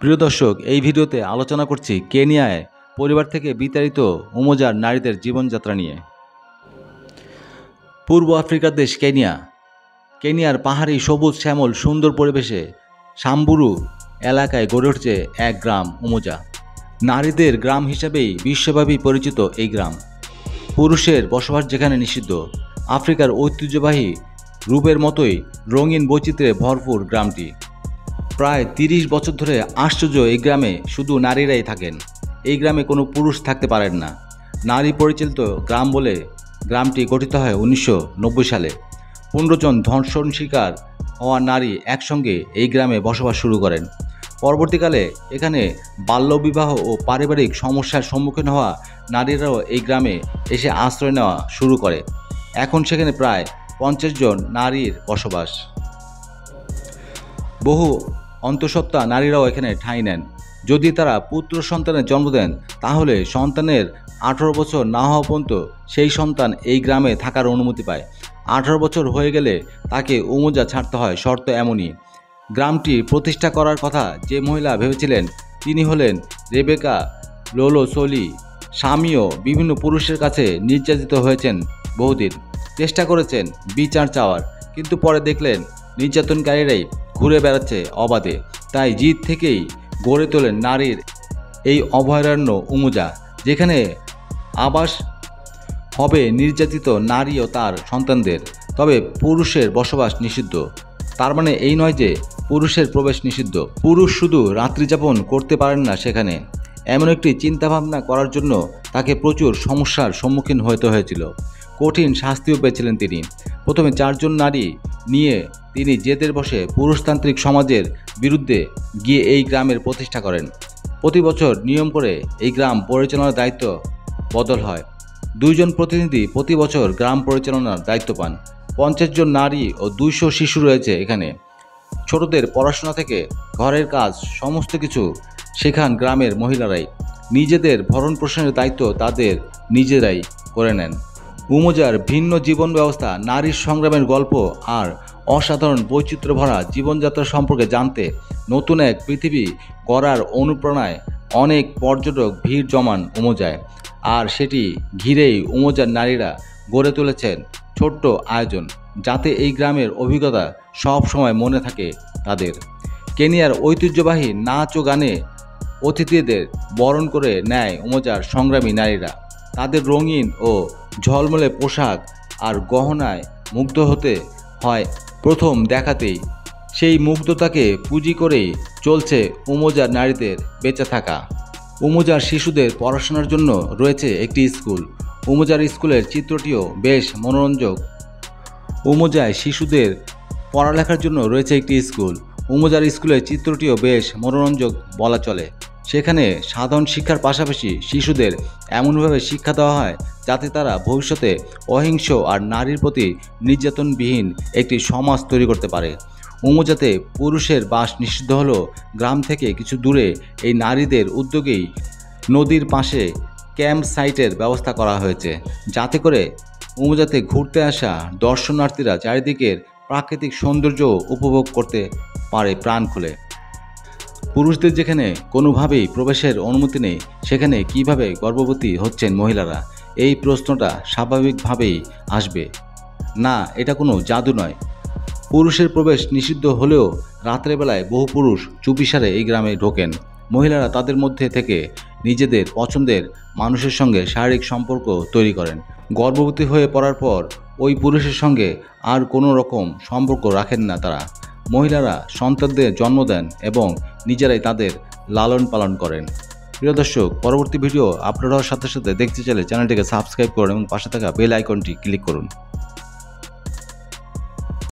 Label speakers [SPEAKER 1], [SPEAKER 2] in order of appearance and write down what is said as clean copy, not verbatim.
[SPEAKER 1] প্রিয় দর্শক, এই ভিডিওতে আলোচনা করছি কেনিয়ায় পরিবার থেকে বিতাড়িত উমজার নারীদের জীবনযাত্রা নিয়ে। পূর্ব আফ্রিকার দেশ কেনিয়া। কেনিয়ার পাহাড়ি সবুজ শ্যামল সুন্দর পরিবেশে সাম্বুরু এলাকায় গড়ে উঠেছে এক গ্রাম উমজা। নারীদের গ্রাম হিসেবেই বিশ্বব্যাপী পরিচিত এই গ্রাম। পুরুষের বসবাস যেখানে নিষিদ্ধ। আফ্রিকার ঐতিহ্যবাহী রূপের মতোই রঙিন বৈচিত্র্যে ভরপুর গ্রামটি। প্রায় ৩০ বছর ধরে আশ্চর্য এই গ্রামে শুধু নারীরাই থাকেন। এই গ্রামে কোনো পুরুষ থাকতে পারেন না। নারী পরিচালিত গ্রাম বলে গ্রামটি গঠিত হয় ১৯৯০ সালে। ১৫ জন ধর্ষণ শিকার হওয়া নারী একসঙ্গে এই গ্রামে বসবাস শুরু করেন। পরবর্তীকালে এখানে বাল্যবিবাহ ও পারিবারিক সমস্যার সম্মুখীন হওয়া নারীরাও এই গ্রামে এসে আশ্রয় নেওয়া শুরু করে। এখন সেখানে প্রায় ৫০ জন নারীর বসবাস। বহু অন্তঃসত্ত্বা নারীরাও এখানে ঠাঁই নেন। যদি তারা পুত্র সন্তানের জন্ম দেন, তাহলে সন্তানের ১৮ বছর না হওয়া পর্যন্ত সেই সন্তান এই গ্রামে থাকার অনুমতি পায়। ১৮ বছর হয়ে গেলে তাকে উমজা ছাড়তে হয়। শর্ত এমনই। গ্রামটি প্রতিষ্ঠা করার কথা যে মহিলা ভেবেছিলেন তিনি হলেন রেবেকা লোলো সোলি। স্বামীও বিভিন্ন পুরুষের কাছে নির্যাতিত হয়েছেন। বহুদিন চেষ্টা করেছেন বিচার চাওয়ার, কিন্তু পরে দেখলেন নির্যাতনকারীরাই ঘুরে বেড়াচ্ছে অবাধে। তাই জিদ থেকেই গড়ে তোলেন নারীর এই অভয়ারণ্য উমজা, যেখানে আবাস হবে নির্যাতিত নারী ও তার সন্তানদের। তবে পুরুষের বসবাস নিষিদ্ধ। তার মানে এই নয় যে পুরুষের প্রবেশ নিষিদ্ধ। পুরুষ শুধু রাত্রিযাপন করতে পারেন না সেখানে। এমন একটি চিন্তাভাবনা করার জন্য তাকে প্রচুর সমস্যার সম্মুখীন হতে হয়েছিল। কঠিন শাস্তিও পেয়েছিলেন তিনি। প্রথমে ৪ জন নারী নিয়ে তিনি জেদের বসে পুরুষতান্ত্রিক সমাজের বিরুদ্ধে গিয়ে এই গ্রামের প্রতিষ্ঠা করেন। প্রতি বছর নিয়ম করে এই গ্রাম পরিচালনার দায়িত্ব বদল হয়। ২ জন প্রতিনিধি প্রতি বছর গ্রাম পরিচালনার দায়িত্ব পান। ৫০ জন নারী ও ২০০ শিশু রয়েছে এখানে। ছোটদের পড়াশোনা থেকে ঘরের কাজ সমস্ত কিছু শেখান গ্রামের মহিলারাই। নিজেদের ভরণ পোষণের দায়িত্ব তাদের নিজেরাই করে নেন। উমজার ভিন্ন জীবন ব্যবস্থা, নারীর সংগ্রামের গল্প আর অসাধারণ বৈচিত্র্য ভরা জীবনযাত্রা সম্পর্কে জানতে নতুন এক পৃথিবী গড়ার অনুপ্রেরণায় অনেক পর্যটক ভিড় জমান উমজায়। আর সেটি ঘিরেই উমজার নারীরা গড়ে তুলেছেন ছোট্ট আয়োজন, যাতে এই গ্রামের অভিজ্ঞতা সব সময় মনে থাকে তাদের। কেনিয়ার ঐতিহ্যবাহী নাচ ও গানে অতিথিদের বরণ করে নেয় উমজার সংগ্রামী নারীরা। তাদের রঙিন ও ঝলমলে পোশাক আর গহনায় মুগ্ধ হতে হয় প্রথম দেখাতেই। সেই মুগ্ধতাকে পুঁজি করেই চলছে উমজার নারীদের বেঁচে থাকা। উমজার শিশুদের পড়াশোনার জন্য রয়েছে একটি স্কুল। উমজার স্কুলের চিত্রটিও বেশ মনোরঞ্জক। উমজায় শিশুদের পড়ালেখার জন্য রয়েছে একটি স্কুল। উমজার স্কুলের চিত্রটিও বেশ মনোরঞ্জক বলা চলে। সেখানে সাধারণ শিক্ষার পাশাপাশি শিশুদের এমনভাবে শিক্ষা দেওয়া হয় যাতে তারা ভবিষ্যতে অহিংস আর নারীর প্রতি নির্যাতনবিহীন একটি সমাজ তৈরি করতে পারে। উমজাতে পুরুষের বাস নিষিদ্ধ হলেও গ্রাম থেকে কিছু দূরে এই নারীদের উদ্যোগেই নদীর পাশে ক্যাম্প সাইটের ব্যবস্থা করা হয়েছে, যাতে করে উমজাতে ঘুরতে আসা দর্শনার্থীরা চারিদিকের প্রাকৃতিক সৌন্দর্য উপভোগ করতে পারে প্রাণ খুলে। পুরুষদের যেখানে কোনোভাবেই প্রবেশের অনুমতি নেই, সেখানে কিভাবে গর্ভবতী হচ্ছেন মহিলারা? এই প্রশ্নটা স্বাভাবিকভাবেই আসবে। না, এটা কোনো জাদু নয়। পুরুষের প্রবেশ নিষিদ্ধ হলেও রাত্রেবেলায় বহু পুরুষ চুপিসারে এই গ্রামে ঢোকেন। মহিলারা তাদের মধ্যে থেকে নিজেদের পছন্দের মানুষের সঙ্গে শারীরিক সম্পর্ক তৈরি করেন। গর্ভবতী হয়ে পড়ার পর ওই পুরুষের সঙ্গে আর কোনো রকম সম্পর্ক রাখেন না তারা। মহিলারা সন্তানদের জন্ম দেন এবং নিজেরাই তাদের লালন পালন করেন। প্রিয় দর্শক, পরবর্তী ভিডিও আপলোড হওয়ার সাথে সাথে দেখতে চাইলে চ্যানেলটিকে সাবস্ক্রাইব করুন এবং পাশে থাকা বেল আইকনটি ক্লিক করুন।